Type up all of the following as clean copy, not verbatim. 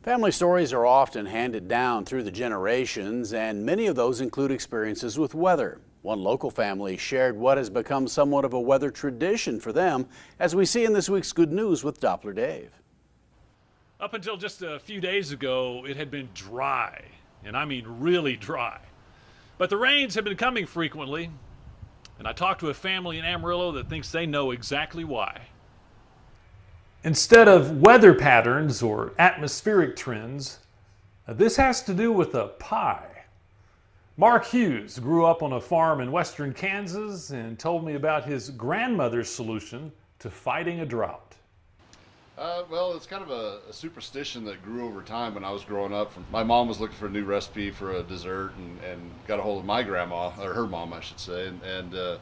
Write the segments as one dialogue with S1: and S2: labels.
S1: Family stories are often handed down through the generations, and many of those include experiences with weather. One local family shared what has become somewhat of a weather tradition for them, as we see in this week's Good News with Doppler Dave.
S2: Up until just a few days ago, it had been dry, and I mean really dry. But the rains have been coming frequently, and I talked to a family in Amarillo that thinks they know exactly why. Instead of weather patterns or atmospheric trends, this has to do with a pie. Mark Hughes grew up on a farm in western Kansas and told me about his grandmother's solution to fighting a drought.
S3: Well, it's kind of a superstition that grew over time when I was growing up. My mom was looking for a new recipe for a dessert and got a hold of my grandma, or her mom I should say, and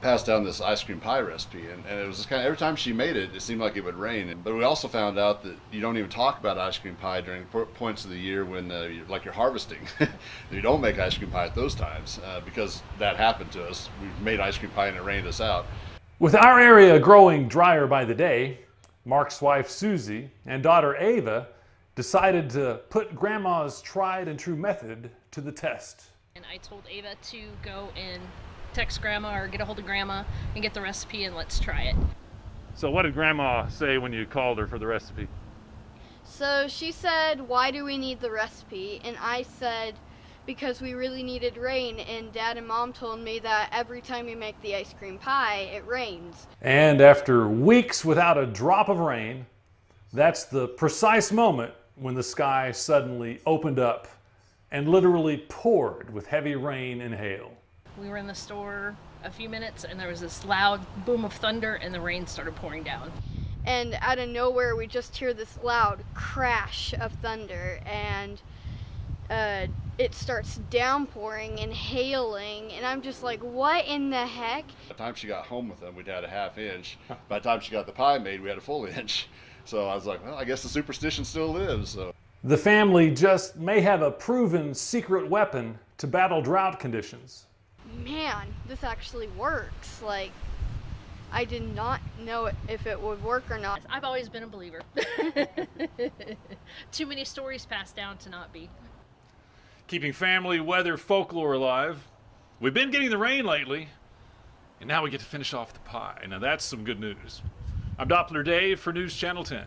S3: passed down this ice cream pie recipe. And it was just kind of, every time she made it, it seemed like it would rain. But we also found out that you don't even talk about ice cream pie during points of the year when you're harvesting. You don't make ice cream pie at those times because that happened to us. We made ice cream pie and it rained us out.
S2: With our area growing drier by the day, Mark's wife Susie and daughter Ava decided to put Grandma's tried and true method to the test.
S4: And I told Ava to go and text Grandma or get a hold of Grandma and get the recipe and let's try it.
S2: So what did Grandma say when you called her for the recipe?
S5: So she said, "Why do we need the recipe?" And I said, "Because we really needed rain, and Dad and Mom told me that every time we make the ice cream pie, it rains."
S2: And after weeks without a drop of rain, that's the precise moment when the sky suddenly opened up and literally poured with heavy rain and hail.
S4: We were in the store a few minutes and there was this loud boom of thunder and the rain started pouring down.
S5: And out of nowhere, we just hear this loud crash of thunder, and it starts downpouring and hailing, and I'm just like, what in the heck?
S3: By the time she got home with them, we'd had a ½ inch. By the time she got the pie made, we had a full inch. So I was like, well, I guess the superstition still lives. So
S2: the family just may have a proven secret weapon to battle drought conditions.
S5: Man, this actually works. Like, I did not know if it would work or not.
S4: I've always been a believer. Too many stories passed down to not be.
S2: Keeping family weather folklore alive. We've been getting the rain lately, and now we get to finish off the pie. Now that's some good news. I'm Doppler Dave for News Channel 10.